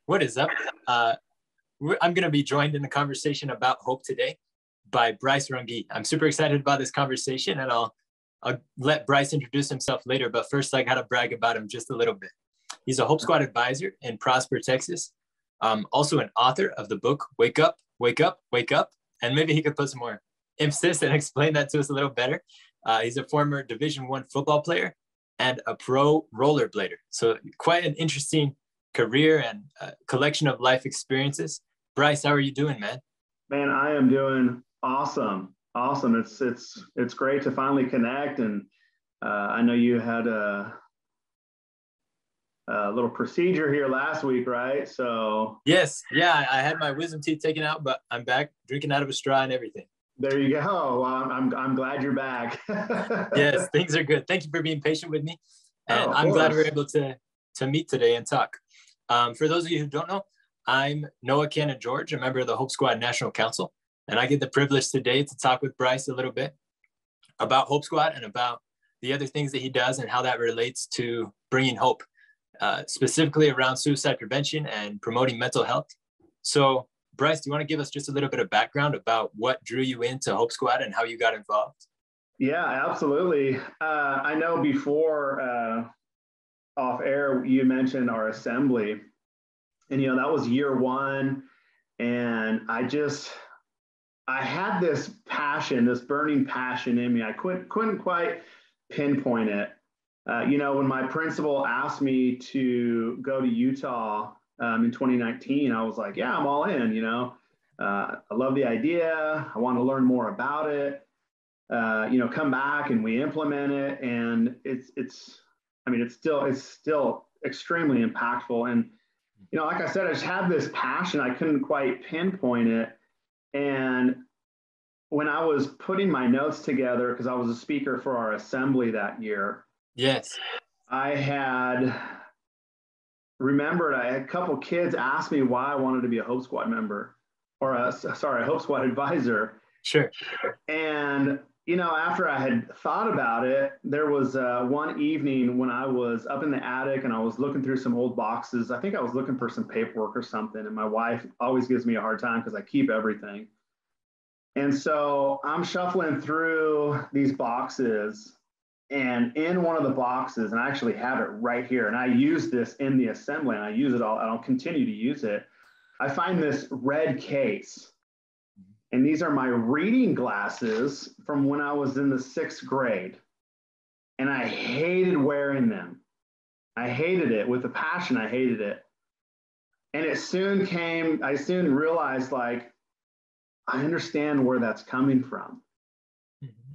What is up? I'm going to be joined in a conversation about hope today by Bryce Runge. I'm super excited about this conversation, and I'll let Bryce introduce himself later. But first, I got to brag about him just a little bit. He's a Hope Squad advisor in Prosper, Texas. Also an author of the book, Wake Up, Wake Up, Wake Up. And maybe he could put some more emphasis and explain that to us a little better. He's a former Division I football player and a pro rollerblader. So quite an interesting career and collection of life experiences. Bryce, how are you doing, man? Man, I am doing awesome. Awesome. It's great to finally connect. And I know you had a little procedure here last week, right? So yes, yeah, I had my wisdom teeth taken out, but I'm back drinking out of a straw and everything. There you go. Well, I'm glad you're back. Yes, things are good. Thank you for being patient with me. And I'm glad we're able to meet today and talk. For those of you who don't know, I'm Noah Canon George, a member of the Hope Squad National Council. And I get the privilege today to talk with Bryce a little bit about Hope Squad and about the other things that he does and how that relates to bringing hope, specifically around suicide prevention and promoting mental health. So Bryce, do you want to give us just a little bit of background about what drew you into Hope Squad and how you got involved? Yeah, absolutely. I know before off air, you mentioned our assembly, and that was year one. And I had this passion, this burning passion in me. I couldn't quite pinpoint it. When my principal asked me to go to Utah in 2019, I was like, yeah, I'm all in, I love the idea. I want to learn more about it, come back and we implement it. And it's still extremely impactful. And, like I said, I just had this passion. I couldn't quite pinpoint it. And when I was putting my notes together, because I was a speaker for our assembly that year, yes, I had remembered I had a couple kids ask me why I wanted to be a Hope Squad member or a Hope Squad advisor. Sure. And, after I had thought about it, there was one evening when I was up in the attic and I was looking through some old boxes. I think I was looking for some paperwork or something. And my wife always gives me a hard time because I keep everything. And so I'm shuffling through these boxes, and in one of the boxes, and I actually have it right here, and I use this in the assembly, and I use it all, and I'll continue to use it. I find this red case, and these are my reading glasses from when I was in the 6th grade, and I hated wearing them. I hated it with a passion. I hated it. And I soon realized, like, I understand where that's coming from.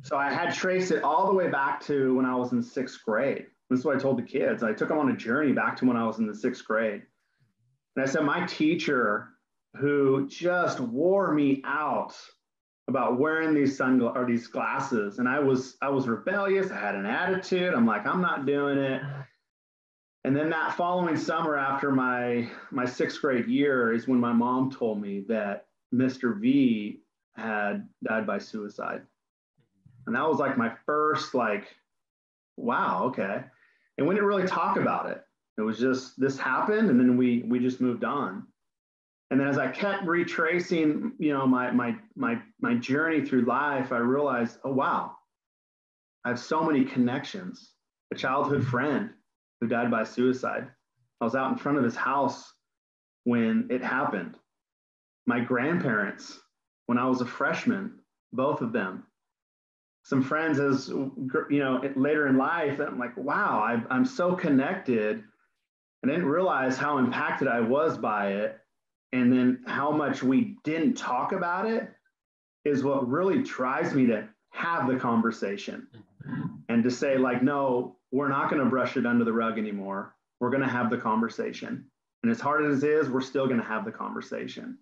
So I had traced it all the way back to when I was in 6th grade. This is what I told the kids. I took them on a journey back to when I was in the 6th grade. And I said, my teacher, who just wore me out about wearing these glasses, and I was rebellious. I had an attitude. I'm like, I'm not doing it. And then that following summer, after my 6th grade year, is when my mom told me that Mr. V had died by suicide. And that was like my first, wow, okay. And we didn't really talk about it. It was just, this happened, and then we just moved on. And then as I kept retracing, my journey through life, I realized, oh, wow, I have so many connections. A childhood friend who died by suicide. I was out in front of his house when it happened. My grandparents, when I was a freshman, both of them. Some friends later in life, I'm like, wow, I'm so connected. And I didn't realize how impacted I was by it. And then how much we didn't talk about it is what really drives me to have the conversation and to say, like, no, we're not going to brush it under the rug anymore. We're going to have the conversation. And as hard as it is, we're still going to have the conversation.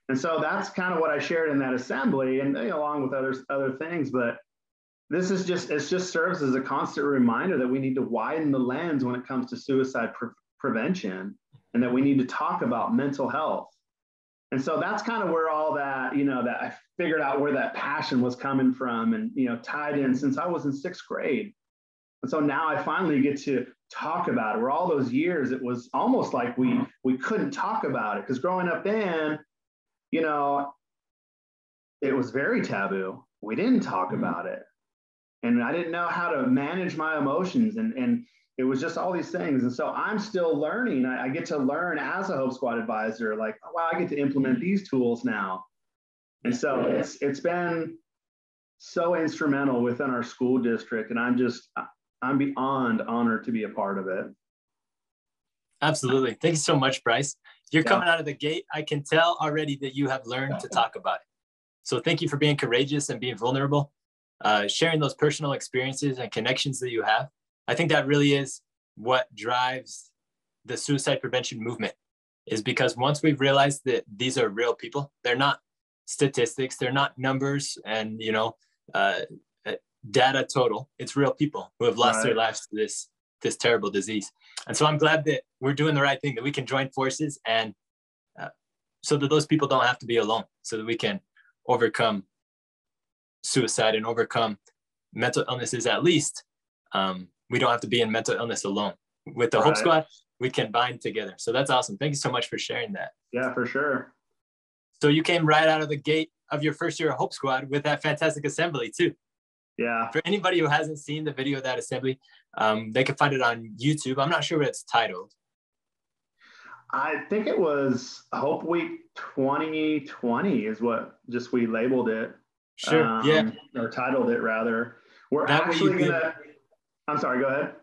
And so that's kind of what I shared in that assembly, and along with other things. But it just serves as a constant reminder that we need to widen the lens when it comes to suicide prevention, and that we need to talk about mental health. And so that's kind of where all that, that I figured out where that passion was coming from, and, tied in since I was in 6th grade. And so now I finally get to talk about it. Where all those years, it was almost like we couldn't talk about it, because growing up then, you know, it was very taboo. We didn't talk about it, and I didn't know how to manage my emotions, and it was just all these things. And so I'm still learning. I get to learn as a Hope Squad advisor, like, oh, wow, I get to implement these tools now. And so it's been so instrumental within our school district, and I'm beyond honored to be a part of it. Absolutely. Thank you so much, Bryce. You're Yeah. coming out of the gate. I can tell already that you have learned to talk about it. So thank you for being courageous and being vulnerable, sharing those personal experiences and connections that you have. I think that really is what drives the suicide prevention movement, is because once we've realized that these are real people, they're not statistics, they're not numbers and, data total. It's real people who have lost their lives to this terrible disease. And so I'm glad that we're doing the right thing, that we can join forces, and so that those people don't have to be alone, so that we can overcome suicide and overcome mental illnesses. At least we don't have to be in mental illness alone. With the Hope Squad, we can bind together. So that's awesome. Thank you so much for sharing that. Yeah, for sure. So you came right out of the gate of your first year of Hope Squad with that fantastic assembly too. Yeah. For anybody who hasn't seen the video of that assembly, they can find it on YouTube. I'm not sure what it's titled. I think it was Hope Week 2020 is what just we labeled it. Sure. Yeah. Or titled it rather. We're that actually gonna. I'm sorry. Go ahead.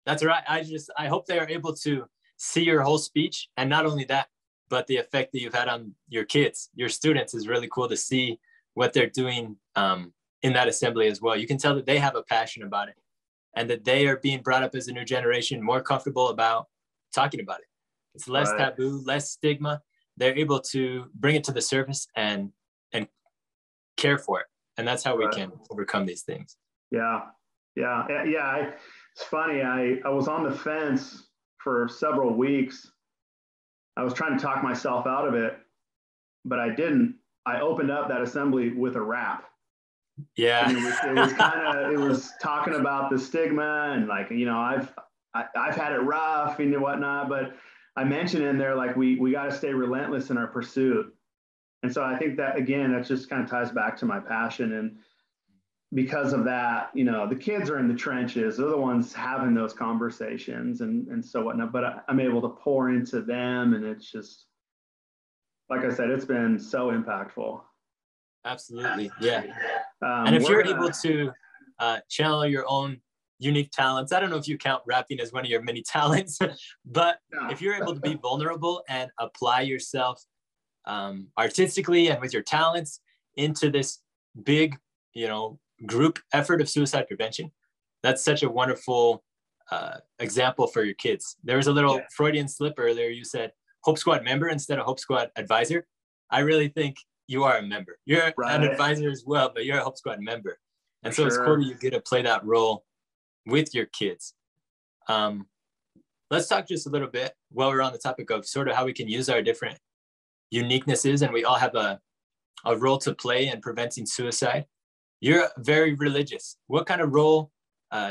That's right. I hope they are able to see your whole speech, and not only that, but the effect that you've had on your kids, your students. Is really cool to see what they're doing in that assembly as well. You can tell that they have a passion about it, and that they are being brought up as a new generation, more comfortable about talking about it. It's less taboo, less stigma. They're able to bring it to the surface and care for it. And that's how we can overcome these things. Yeah. It's funny. I was on the fence for several weeks. I was trying to talk myself out of it, but I didn't. I opened up that assembly with a rap. Yeah. And it was talking about the stigma and, like, I've had it rough and whatnot, but I mentioned in there, like, we got to stay relentless in our pursuit. And so I think that, again, that just kind of ties back to my passion. And because of that, the kids are in the trenches. They're the ones having those conversations and so whatnot, but I'm able to pour into them. And it's just, like I said, it's been so impactful. Absolutely. Yeah. And if you're able to channel your own unique talents, I don't know if you count rapping as one of your many talents, but if you're able to be vulnerable and apply yourself artistically and with your talents into this big, group effort of suicide prevention, that's such a wonderful example for your kids. There was a little Freudian slip earlier. You said Hope Squad member instead of Hope Squad advisor. I really think you are a member. You're an advisor as well, but you're a Hope Squad member. And so it's cool that you get to play that role with your kids. Let's talk just a little bit while we're on the topic of sort of how we can use our different uniquenesses, and we all have a role to play in preventing suicide. You're very religious. What kind of role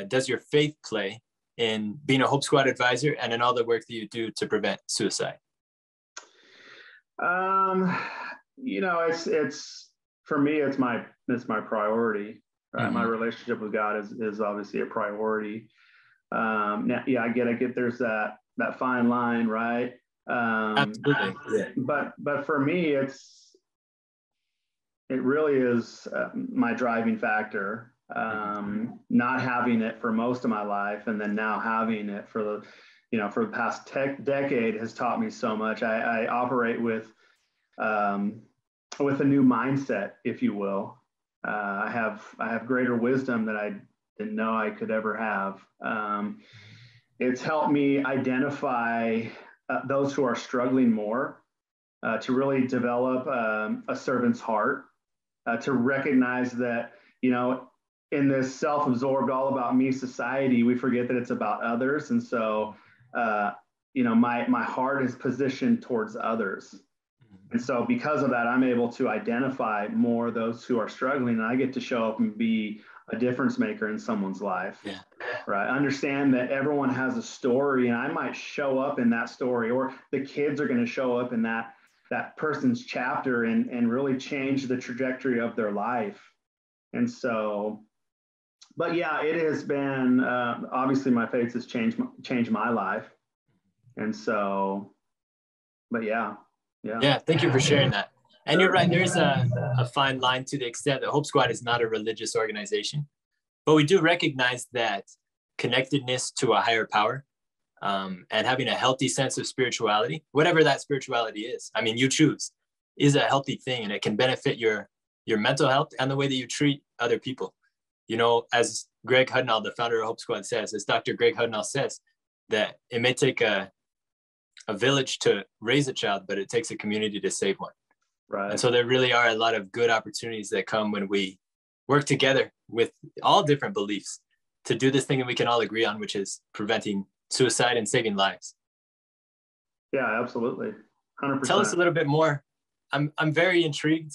does your faith play in being a Hope Squad advisor and in all the work that you do to prevent suicide? It's for me, it's my priority. Right? Mm-hmm. My relationship with God is obviously a priority. Now, I get there's that fine line, right? Absolutely. Yeah. But for me, it really is my driving factor. Not having it for most of my life, and then now having it for the past decade has taught me so much. I operate with a new mindset, if you will. I have greater wisdom that I didn't know I could ever have. It's helped me identify those who are struggling more, to really develop a servant's heart, to recognize that, in this self-absorbed, all about me society, we forget that it's about others. And so, my heart is positioned towards others. And so because of that, I'm able to identify more those who are struggling, and I get to show up and be a difference maker in someone's life. Yeah. right? Understand that everyone has a story, and I might show up in that story, or the kids are going to show up in that person's chapter and really change the trajectory of their life. And so, but yeah, it has been obviously my faith has changed my life. And so, but yeah. Yeah, thank you for sharing that. And you're right, there's a fine line to the extent that Hope Squad is not a religious organization, but we do recognize that connectedness to a higher power, and having a healthy sense of spirituality, whatever that spirituality is, I mean, you choose, is a healthy thing, and it can benefit your mental health and the way that you treat other people. You know, as Greg Hudnall, the founder of Hope Squad, says, as Dr. Greg Hudnall says, that it may take a village to raise a child, but it takes a community to save one. Right. And so there really are a lot of good opportunities that come when we work together with all different beliefs to do this thing that we can all agree on, which is preventing suicide and saving lives. Yeah, absolutely. 100%. Tell us a little bit more. I'm very intrigued.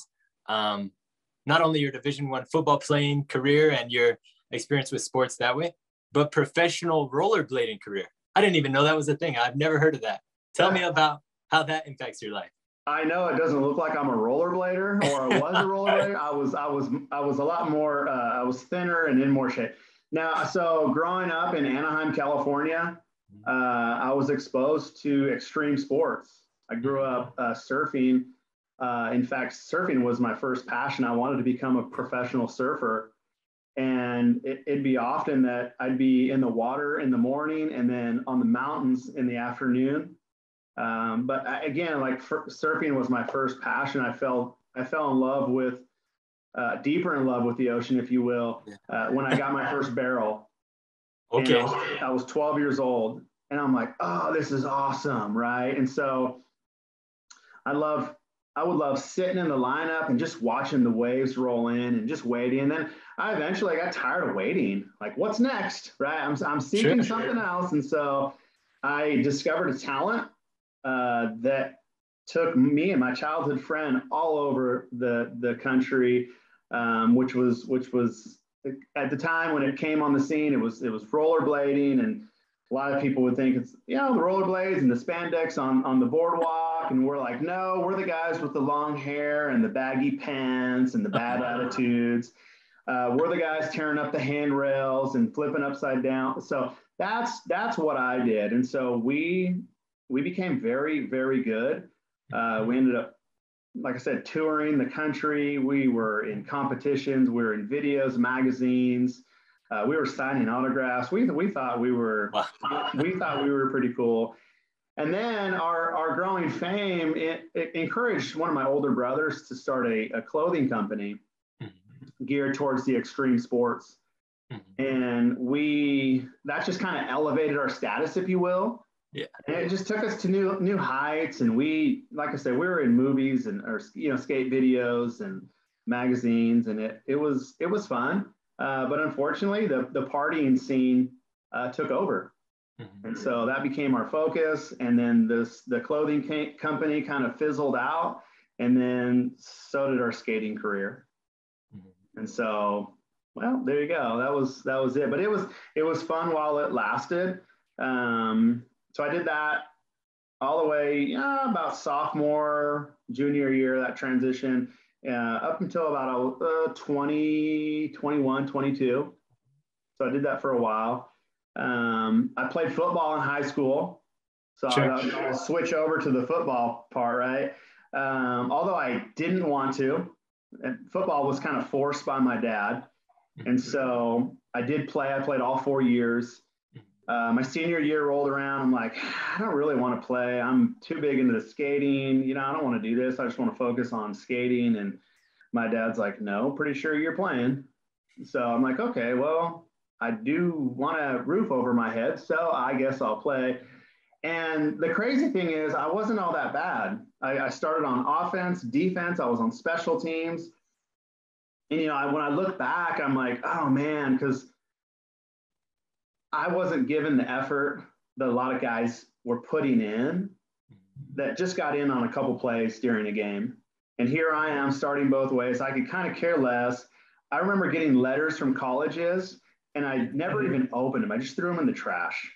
Not only your Division I football playing career and your experience with sports that way, but professional rollerblading career. I didn't even know that was a thing. I've never heard of that. Tell me about how that impacts your life. I know it doesn't look like I'm a rollerblader, or I was a rollerblader. I was a lot more. I was thinner and in more shape. Now, so growing up in Anaheim, California, I was exposed to extreme sports. I grew up surfing. In fact, surfing was my first passion. I wanted to become a professional surfer. And it'd be often that I'd be in the water in the morning and then on the mountains in the afternoon. But again, like surfing was my first passion. I fell in love with, deeper in love with the ocean, if you will, when I got my first barrel. Okay. I was 12 years old, and I'm like, oh, this is awesome, right? And so I would love sitting in the lineup and just watching the waves roll in and just waiting. And then I eventually got tired of waiting. Like, what's next, right? I'm seeking something else. And so I discovered a talent that took me and my childhood friend all over the country, which was at the time when it came on the scene, it was rollerblading, and a lot of people would think it's, the rollerblades and the spandex on the boardwalk, and we're like, no, we're the guys with the long hair and the baggy pants and the bad attitudes. We're the guys tearing up the handrails and flipping upside down. So that's what I did, and so we became very, very good. We ended up, like I said, touring the country. We were in competitions. We were in videos, magazines. We were signing autographs. We thought we were pretty cool. And then our growing fame, it encouraged one of my older brothers to start a clothing company geared towards the extreme sports. And that just kind of elevated our status, if you will. Yeah. And it just took us to new heights. And like I said, we were in movies or skate videos and magazines, and it was fun. But unfortunately, the partying scene took over. And so that became our focus. And then the clothing company kind of fizzled out. And then so did our skating career. And so, well, there you go. That was it. But it was fun while it lasted. So I did that all the way about sophomore, junior year, that transition, up until about 20, 21, 22. So I did that for a while. I played football in high school. So I'll switch over to the football part, right? Although I didn't want to. Football was kind of forced by my dad. And so I did play. I played all 4 years. My senior year rolled around. I'm like, I don't really want to play. I'm too big into the skating. I don't want to do this. I just want to focus on skating. And my dad's like, no, pretty sure you're playing. So I'm like, okay, well, I do want a roof over my head, so I guess I'll play. And the crazy thing is, I wasn't all that bad. I started on offense, defense. I was on special teams. And, when I look back, I'm like, oh, man, because I wasn't given the effort that a lot of guys were putting in that just got in on a couple plays during a game. And here I am starting both ways. I could kind of care less. I remember getting letters from colleges and I never even opened them. I just threw them in the trash.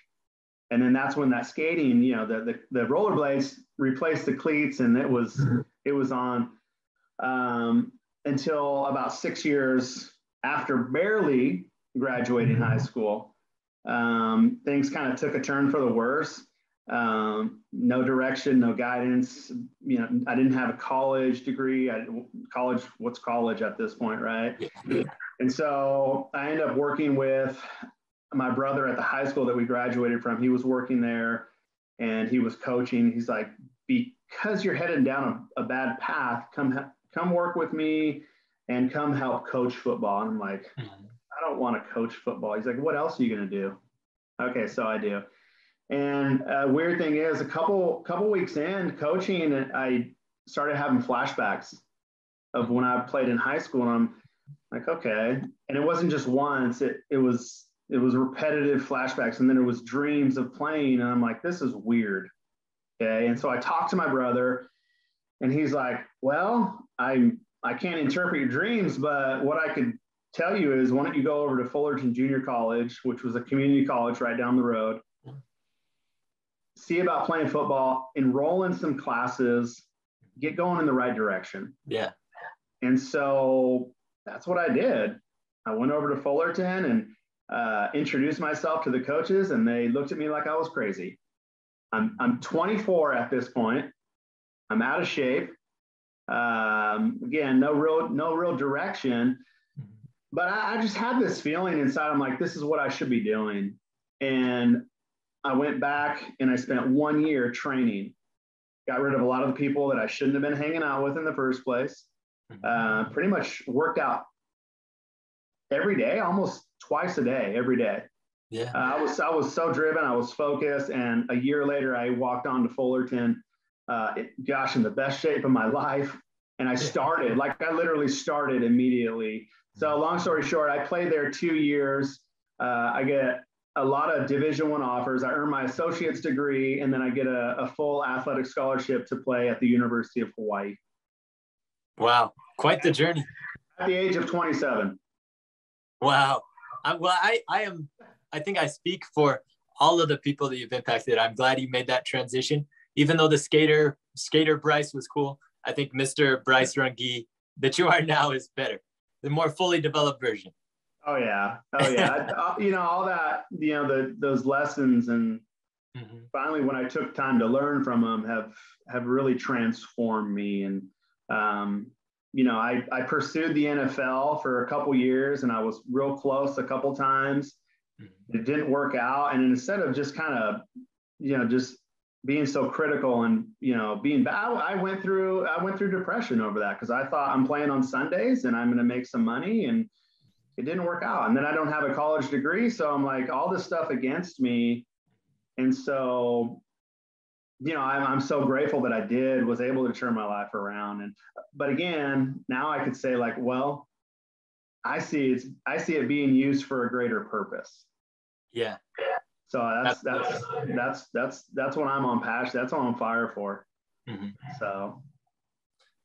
And then that's when that skating, you know, the rollerblades replaced the cleats, and it was on until about 6 years after barely graduating high school. Things kind of took a turn for the worse. No direction, no guidance. You know, I didn't have a college degree. What's college at this point, right? And so I ended up working with my brother at the high school that we graduated from. He was working there and he was coaching. He's like, because you're headed down a bad path, come work with me and come help coach football. And I'm like, I don't want to coach football. He's like, what else are you going to do? Okay, so I do. And weird thing is, a couple weeks in coaching, I started having flashbacks of when I played in high school. And I'm like, okay. And it wasn't just once, it was repetitive flashbacks. And then it was dreams of playing. And I'm like, this is weird. Okay. And so I talked to my brother and he's like, well, I can't interpret your dreams, but what I could tell you is, why don't you go over to Fullerton Junior College, which was a community college right down the road, see about playing football, enroll in some classes, get going in the right direction. Yeah. And so that's what I did. I went over to Fullerton and introduced myself to the coaches, and they looked at me like I was crazy. I'm 24 at this point. I'm out of shape. Again, no real direction, but I just had this feeling inside. I'm like, this is what I should be doing. And I went back and I spent 1 year training, got rid of a lot of the people that I shouldn't have been hanging out with in the first place. Pretty much worked out every day, almost twice a day, every day. Yeah. I was so driven, I was focused. And a year later, I walked on to Fullerton, in the best shape of my life. And I literally started immediately. So long story short, I played there 2 years. I get a lot of Division I offers. I earn my associate's degree, and then I get a full athletic scholarship to play at the University of Hawaii. Wow. Quite the journey. At the age of 27. Wow. I think I speak for all of the people that you've impacted. I'm glad you made that transition. Even though the skater Bryce was cool, I think Mr. Bryce Runge that you are now is better. The more fully developed version. Oh yeah. All that, those lessons, and finally when I took time to learn from them have really transformed me. And I pursued the NFL for a couple years, and I was real close a couple times. It didn't work out. And instead of just kind of, just being so critical and, being bad, I went through depression over that, because I thought, I'm playing on Sundays and I'm going to make some money, and it didn't work out. And then I don't have a college degree. So I'm like, all this stuff against me. And so, I'm so grateful that I was able to turn my life around. But again, now I could say, like, well, I see it being used for a greater purpose. Yeah. So that's what I'm on passion. That's what I'm on fire for. So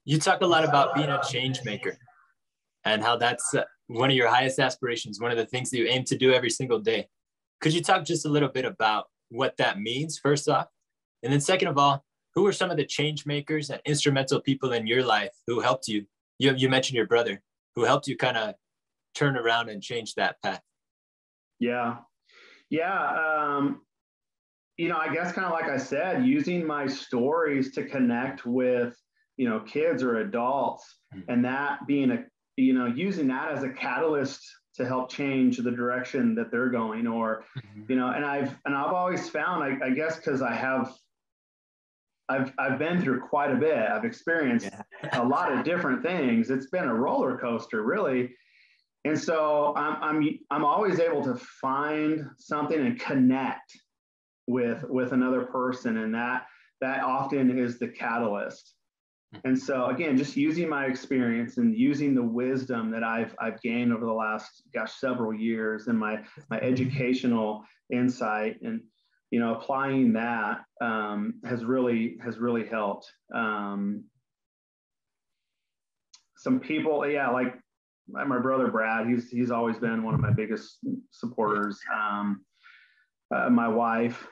you talk a lot about being a change maker and how that's one of your highest aspirations, one of the things that you aim to do every single day. Could you talk just a little bit about what that means, first off? And then second of all, who are some of the change makers and instrumental people in your life who helped you? You mentioned your brother, who helped you kind of turn around and change that path. Yeah. I guess kind of like I said, using my stories to connect with, kids or adults, and that being using that as a catalyst to help change the direction that they're going, or, and I've always found, I guess, because I've been through quite a bit. I've experienced a lot of different things. It's been a roller coaster, really. And so I'm always able to find something and connect with another person, and that often is the catalyst. And so again, just using my experience and using the wisdom that I've gained over the last several years, and my educational insight, and applying that has really helped. Some people, like my brother Brad, he's always been one of my biggest supporters. My wife,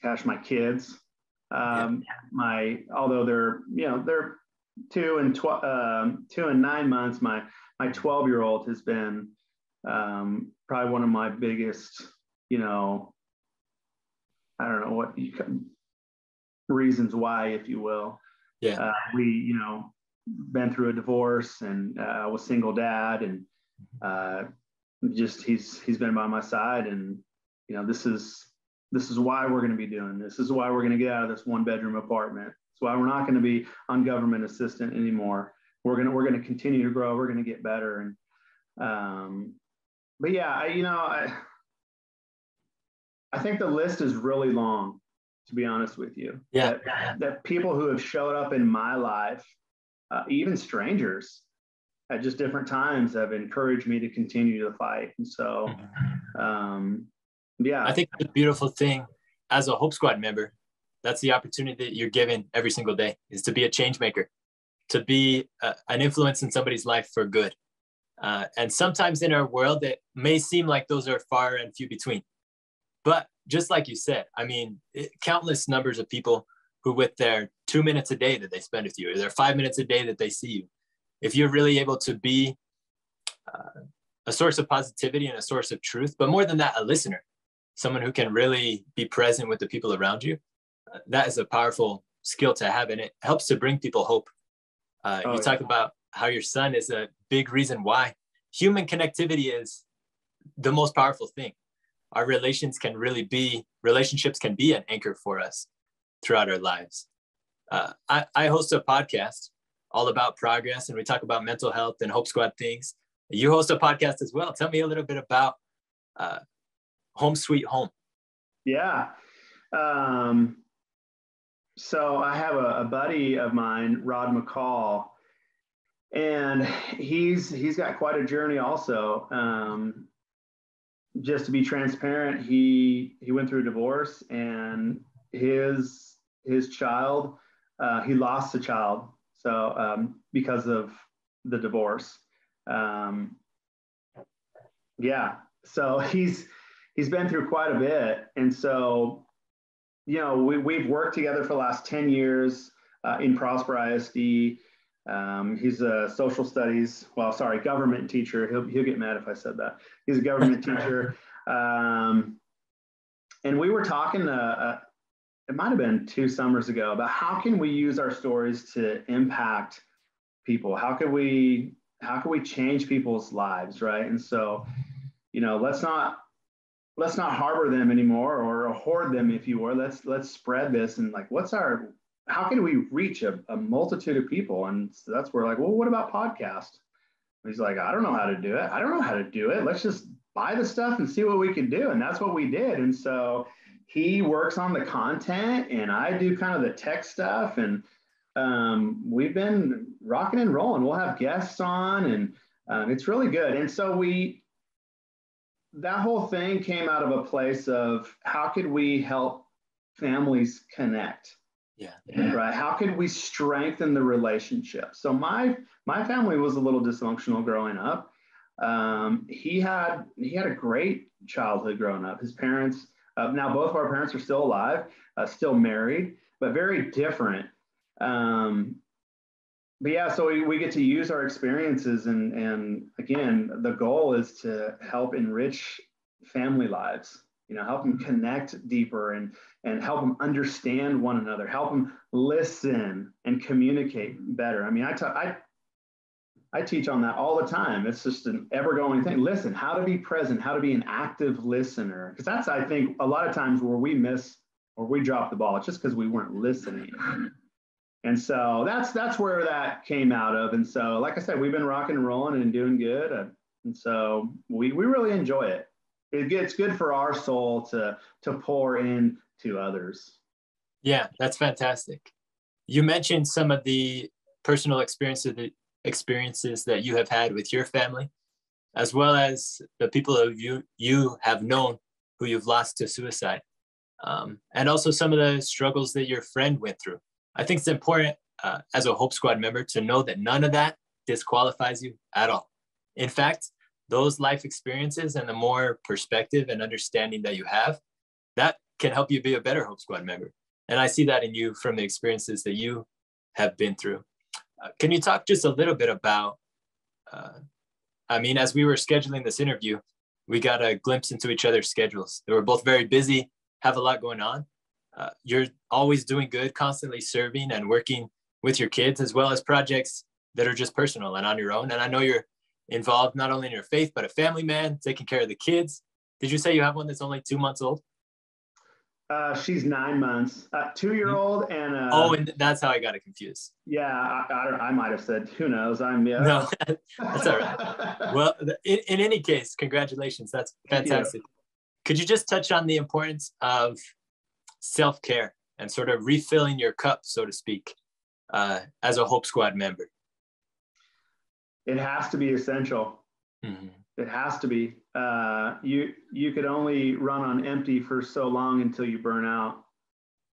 gosh, my kids, although they're 2 and 9 months, my 12-year-old has been probably one of my biggest, I don't know what reasons why, if you will. Yeah. We, been through a divorce, and I was single dad, and just he's been by my side, and this is why we're going to be doing this. This is why we're going to get out of this 1-bedroom apartment. It's why we're not going to be on government assistance anymore. We're going to continue to grow. We're going to get better. And but yeah, I think the list is really long, to be honest with you. Yeah. That people who have showed up in my life, even strangers at just different times, have encouraged me to continue to fight. And so, yeah. I think the beautiful thing as a Hope Squad member, that's the opportunity that you're given every single day, is to be a change maker, to be an influence in somebody's life for good. And sometimes in our world, it may seem like those are far and few between. But just like you said, I mean, countless numbers of people who, with their 2 minutes a day that they spend with you, or their 5 minutes a day that they see you, if you're really able to be a source of positivity and a source of truth, but more than that, a listener, someone who can really be present with the people around you, that is a powerful skill to have. And it helps to bring people hope. You talk about how your son is a big reason why human connectivity is the most powerful thing. Our relationships can be an anchor for us throughout our lives. I host a podcast all about progress, and we talk about mental health and Hope Squad things. You host a podcast as well. Tell me a little bit about Home Sweet Home. Yeah. So I have a buddy of mine, Rod McCall, and he's got quite a journey also. Just to be transparent, he went through a divorce, and his child, he lost a child. So because of the divorce, yeah. So he's been through quite a bit, and so we've worked together for the last 10 years in Prosper ISD. He's a social studies, government teacher. He'll get mad if I said that. He's a government teacher. And we were talking, it might've been 2 summers ago, about how can we use our stories to impact people? How can we change people's lives, right? And so, let's not harbor them anymore, or hoard them, if you will. Let's spread this, and how can we reach a multitude of people? And so that's where well, what about podcast? He's like, I don't know how to do it. I don't know how to do it. Let's just buy the stuff and see what we can do. And that's what we did. And so he works on the content, and I do kind of the tech stuff. And we've been rocking and rolling. We'll have guests on, and it's really good. And so that whole thing came out of a place of, how could we help families connect? Yeah. Right. How could we strengthen the relationship? So my family was a little dysfunctional growing up. He had a great childhood growing up. His parents, now both of our parents are still alive, still married, but very different. But yeah, so we get to use our experiences, and again, the goal is to help enrich family lives. Help them connect deeper, and help them understand one another, help them listen and communicate better. I mean, I teach on that all the time. It's just an ever-going thing. Listen, how to be present, how to be an active listener. Because that's, I think, a lot of times where we miss or we drop the ball. It's just because we weren't listening. And so that's where that came out of. And so, like I said, we've been rocking and rolling and doing good. And so we really enjoy it. It's good for our soul to pour in to others. Yeah, that's fantastic. You mentioned some of the personal experiences that you have had with your family, as well as the people who you have known who you've lost to suicide, and also some of the struggles that your friend went through. I think it's important as a Hope Squad member to know that none of that disqualifies you at all. In fact, those life experiences and the more perspective and understanding that you have, that can help you be a better Hope Squad member. And I see that in you from the experiences that you have been through. Can you talk just a little bit about, as we were scheduling this interview, we got a glimpse into each other's schedules. They were both very busy, have a lot going on. You're always doing good, constantly serving and working with your kids, as well as projects that are just personal and on your own. And I know you're involved not only in your faith, but a family man, taking care of the kids. Did you say you have one that's only 2 months old? She's 9 months, 2-year-old, and and that's how I got it confused. Yeah, I might have said, who knows? No, that's all right. Well, in any case, congratulations. That's fantastic. Could you just touch on the importance of self-care and sort of refilling your cup, so to speak, as a Hope Squad member? It has to be essential. Mm-hmm. It has to be. You could only run on empty for so long until you burn out.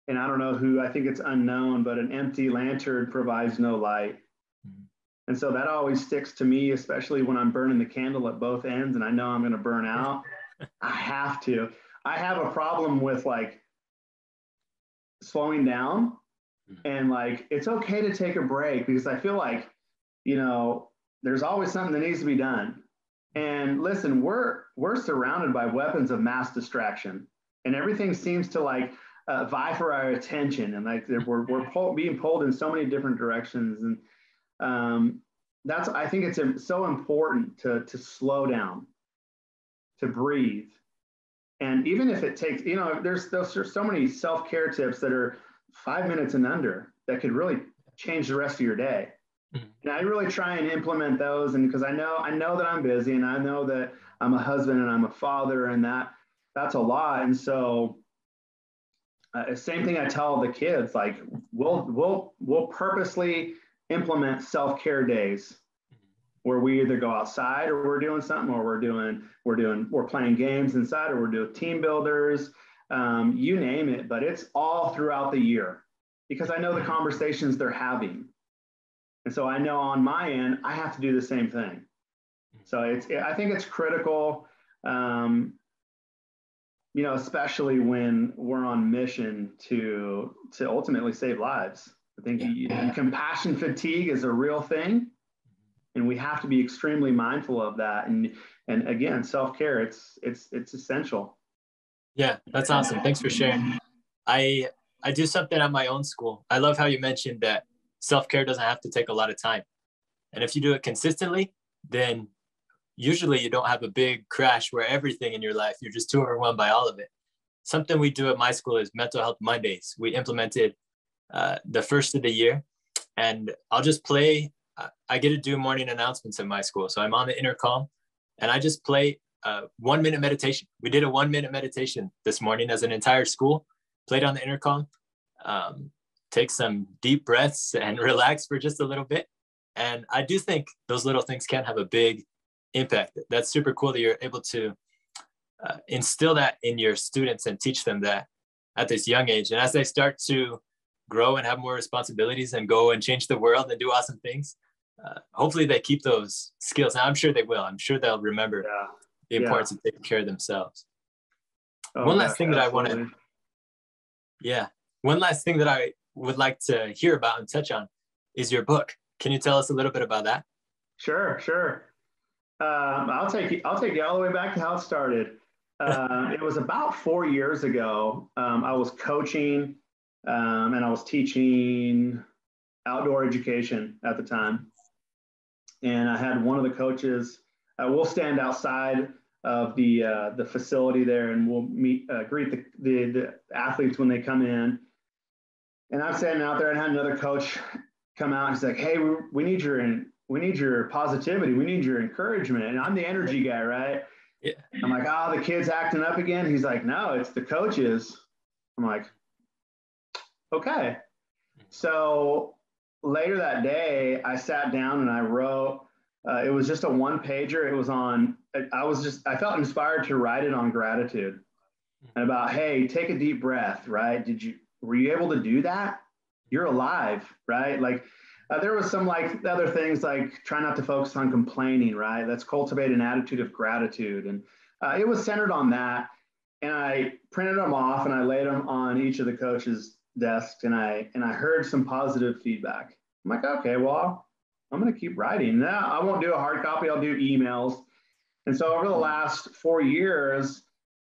And I don't know who, I think it's unknown, but an empty lantern provides no light. Mm-hmm. And so that always sticks to me, especially when I'm burning the candle at both ends and I know I'm going to burn out. I have to. I have a problem with like slowing down, and like it's okay to take a break, because I feel like, there's always something that needs to be done. And listen, we're surrounded by weapons of mass distraction, and everything seems to like vie for our attention, and like we're being pulled in so many different directions. And I think it's so important to slow down, to breathe. And even if it takes, there's so many self-care tips that are 5 minutes and under that could really change the rest of your day. Mm-hmm. And I really try and implement those. And because I know that I'm busy, and I know that I'm a husband and I'm a father, and that's a lot. And so same thing I tell the kids, like we'll purposely implement self-care days where we either go outside or we're doing something, or we're playing games inside, or we're doing team builders, you name it, but it's all throughout the year, because I know the conversations they're having. And so I know on my end, I have to do the same thing. So I think it's critical, especially when we're on mission to ultimately save lives. I think compassion fatigue is a real thing, and we have to be extremely mindful of that. And again, self-care, it's essential. Yeah, that's awesome. Thanks for sharing. I do something at my own school. I love how you mentioned that self-care doesn't have to take a lot of time. And if you do it consistently, then usually you don't have a big crash where everything in your life, you're just too overwhelmed by all of it. Something we do at my school is Mental Health Mondays. We implemented the first of the year, and I'll just play. I get to do morning announcements at my school. So I'm on the intercom and I just play 1 minute meditation. We did a 1 minute meditation this morning as an entire school, played on the intercom, take some deep breaths and relax for just a little bit. And I do think those little things can have a big impact. That's super cool that you're able to instill that in your students and teach them that at this young age. And as they start to grow and have more responsibilities and go and change the world and do awesome things, hopefully they keep those skills. And I'm sure they will. I'm sure they'll remember the importance of taking care of themselves. One last thing that I would like to hear about and touch on is your book. Can you tell us a little bit about that? Sure. I'll take you all the way back to how it started. It was about 4 years ago. I was coaching and I was teaching outdoor education at the time. And I had one of the coaches, we'll stand outside of the facility there, and we'll greet the athletes when they come in. And I'm standing out there, and I had another coach come out and he's like, "Hey, we need your positivity. We need your encouragement." And I'm the energy guy, right? Yeah. I'm like, "Oh, the kid's acting up again." He's like, "No, it's the coaches." I'm like, "Okay." So later that day, I sat down and I wrote, it was just a one pager. It was on, I felt inspired to write it on gratitude and about, hey, take a deep breath, right? Were you able to do that? You're alive, right? Like, There was some like other things like try not to focus on complaining, right? Let's cultivate an attitude of gratitude. And it was centered on that. And I printed them off and I laid them on each of the coaches' desks, and I heard some positive feedback. I'm like, okay, well, I'm going to keep writing. Now I won't do a hard copy. I'll do emails. And so over the last 4 years,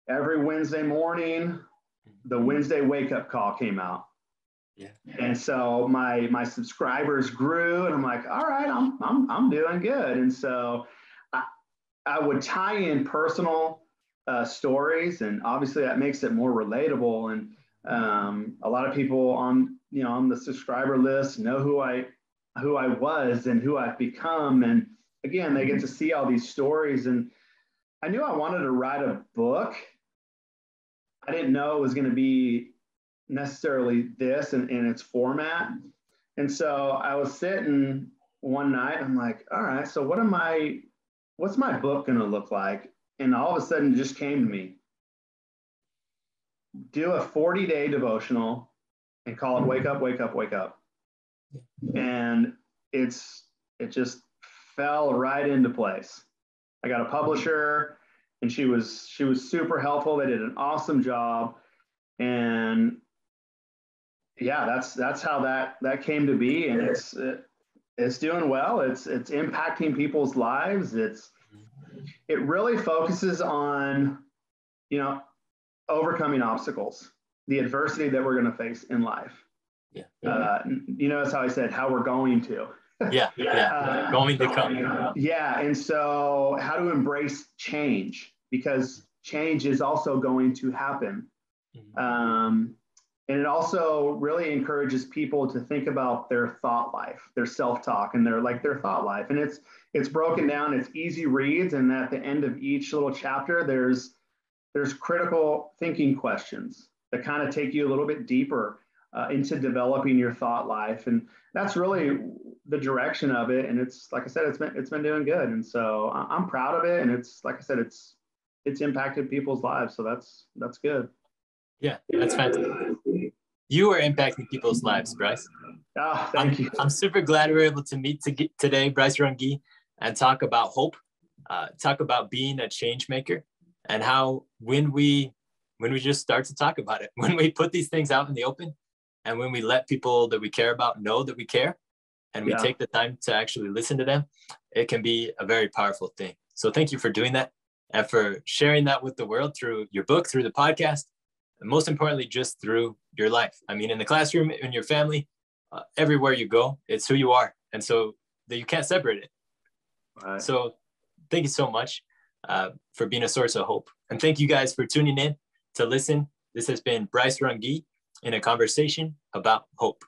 every Wednesday morning, the Wednesday wake up call came out. Yeah. And so my subscribers grew, and I'm like, all right, I'm doing good. And so I would tie in personal stories, and obviously that makes it more relatable. And a lot of people on the subscriber list know who I was and who I've become. And again, they get to see all these stories. And I knew I wanted to write a book. I didn't know it was going to be necessarily this in its format. And so I was sitting one night, I'm like, all right, so what's my book going to look like? And all of a sudden it just came to me. Do a 40-day devotional and call it Wake Up, Wake Up, Wake Up. And it just fell right into place. I got a publisher, and she was super helpful. They did an awesome job. And yeah, that's how that came to be. And it's doing well. It's impacting people's lives. It really focuses on, overcoming obstacles, the adversity that we're going to face in life. Yeah. That's how I said how we're going to. Yeah. Going to come. Yeah. And so how to embrace change, because change is also going to happen. And it also really encourages people to think about their thought life, their self-talk, and their thought life. And it's broken down, it's easy reads. And at the end of each little chapter, there's critical thinking questions that kind of take you a little bit deeper into developing your thought life. And that's really the direction of it. And it's, like I said, it's been doing good. And so I'm proud of it. And it's, like I said, it's impacted people's lives. So that's good. Yeah, that's fantastic. You are impacting people's lives, Bryce. Oh, thank you. I'm super glad we were able to meet today, Bryce Runge, and talk about hope, talk about being a change maker, and how when we just start to talk about it, when we put these things out in the open, and when we let people that we care about know that we care, and we take the time to actually listen to them, it can be a very powerful thing. So thank you for doing that and for sharing that with the world through your book, through the podcast, and most importantly, just through your life. I mean, in the classroom, in your family, everywhere you go, it's who you are. And so that you can't separate it. Right. So thank you so much for being a source of hope. And thank you guys for tuning in to listen. This has been Bryce Runge in a conversation about hope.